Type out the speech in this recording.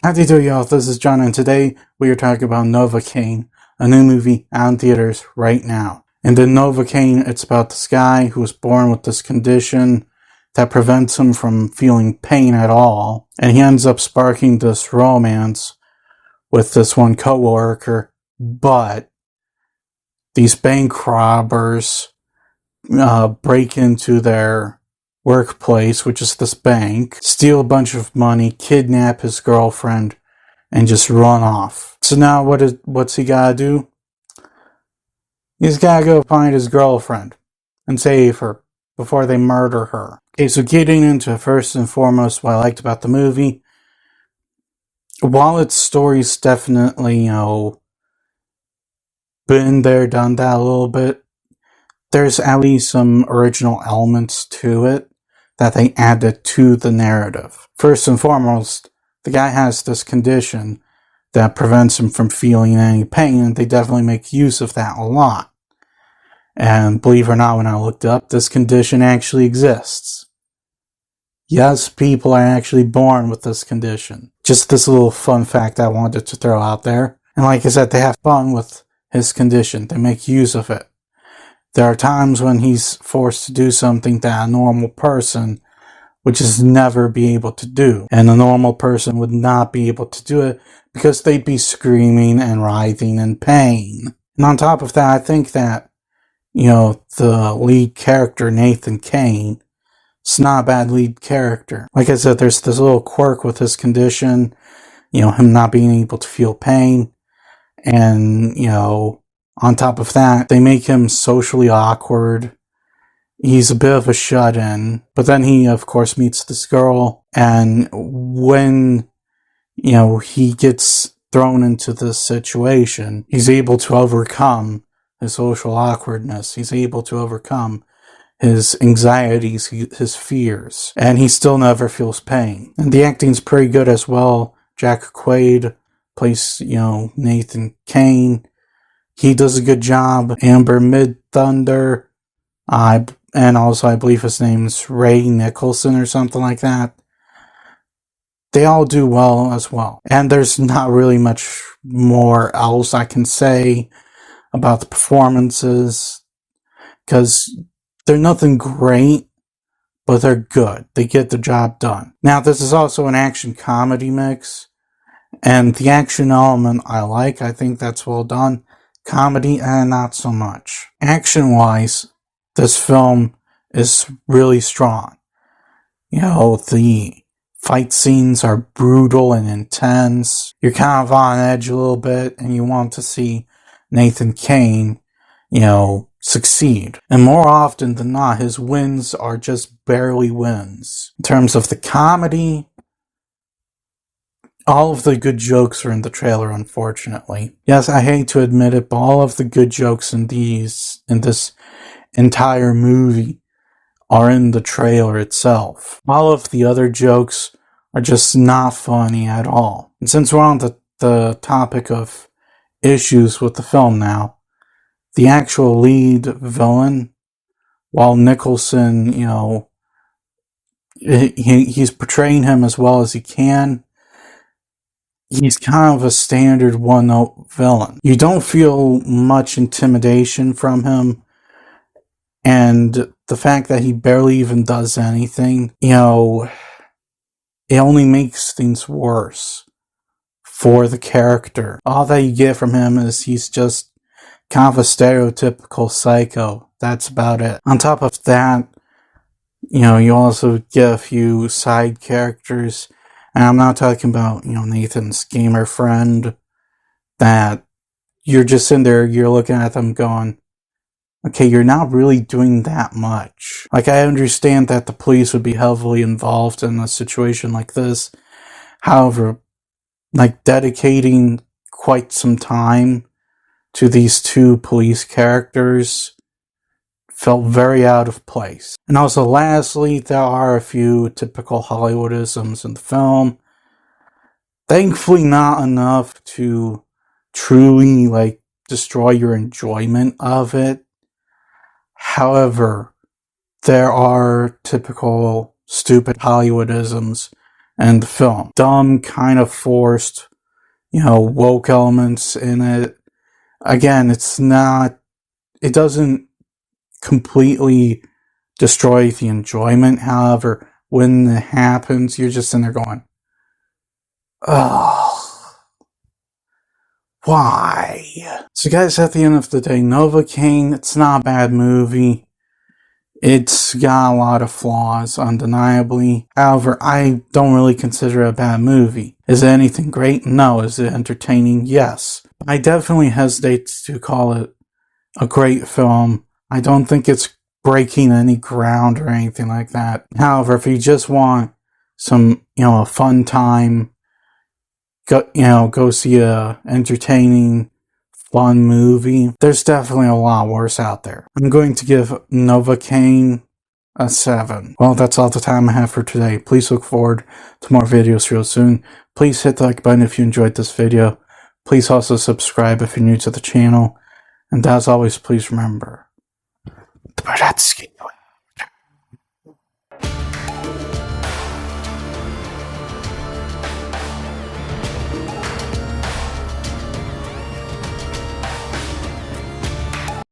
Howdy do y'all, this is John, and today we are talking about Novocaine, a new movie out in theaters right now. And in Novocaine, it's about this guy who was born with this condition that prevents him from feeling pain at all, and he ends up sparking this romance with this one co-worker, but these bank robbers break into their workplace, which is this bank, steal a bunch of money, kidnap his girlfriend, and just run off. So now what's he gotta do? He's gotta go find his girlfriend and save her before they murder her. Okay, so getting into first and foremost what I liked about the movie, while its story's definitely, been there, done that a little bit, there's at least some original elements to it that they added to the narrative. First and foremost, the guy has this condition that prevents him from feeling any pain, and they definitely make use of that a lot. And believe it or not, when I looked up, this condition actually exists. Yes, people are actually born with this condition. Just this little fun fact I wanted to throw out there. And like I said, they have fun with his condition. They make use of it. There are times when he's forced to do something that a normal person would just never be able to do. And a normal person would not be able to do it because they'd be screaming and writhing in pain. And on top of that, I think that, the lead character, Nathan Kane, is not a bad lead character. Like I said, there's this little quirk with his condition, him not being able to feel pain. And, on top of that, they make him socially awkward. He's a bit of a shut-in. But then he, of course, meets this girl. And when, he gets thrown into this situation, he's able to overcome his social awkwardness. He's able to overcome his anxieties, his fears. And he still never feels pain. And the acting's pretty good as well. Jack Quaid plays, Nathan Kane. He does a good job. Amber Mid-Thunder, and also I believe his name's Ray Nicholson or something like that. They all do well as well. And there's not really much more else I can say about the performances, because they're nothing great, but they're good. They get the job done. Now, this is also an action-comedy mix, and the action element I like. I think that's well done. Comedy, not so much. Action-wise, this film is really strong. The fight scenes are brutal and intense. You're kind of on edge a little bit, and you want to see Nathan Kane, succeed. And more often than not, his wins are just barely wins. In terms of the comedy, all of the good jokes are in the trailer, unfortunately. Yes, I hate to admit it, but all of the good jokes in this entire movie are in the trailer itself. All of the other jokes are just not funny at all. And since we're on the topic of issues with the film now, the actual lead villain, while Nicholson, he's portraying him as well as he can, he's kind of a standard one-note villain. You don't feel much intimidation from him, and the fact that he barely even does anything, it only makes things worse for the character. All that you get from him is he's just kind of a stereotypical psycho. That's about it. On top of that, you also get a few side characters. And I'm not talking about, Nathan's gamer friend, that you're just in there, you're looking at them going, okay, you're not really doing that much. Like, I understand that the police would be heavily involved in a situation like this. However, dedicating quite some time to these two police characters felt very out of place. And also, lastly, there are a few typical Hollywoodisms in the film. Thankfully, not enough to truly, destroy your enjoyment of it. However, there are typical stupid Hollywoodisms in the film. Dumb, kind of forced, woke elements in it. Again, it doesn't completely destroy the enjoyment. However, when it happens, you're just in there going, oh, why? So guys, at the end of the day, Novocaine, it's not a bad movie. It's got a lot of flaws, undeniably. However, I don't really consider it a bad movie. Is it anything great? No. Is it entertaining? Yes. I definitely hesitate to call it a great film. I don't think it's breaking any ground or anything like that. However, if you just want some, a fun time, go see a entertaining, fun movie, there's definitely a lot worse out there. I'm going to give Novocaine a 7. Well, that's all the time I have for today. Please look forward to more videos real soon. Please hit the like button if you enjoyed this video. Please also subscribe if you're new to the channel. And as always, please remember, the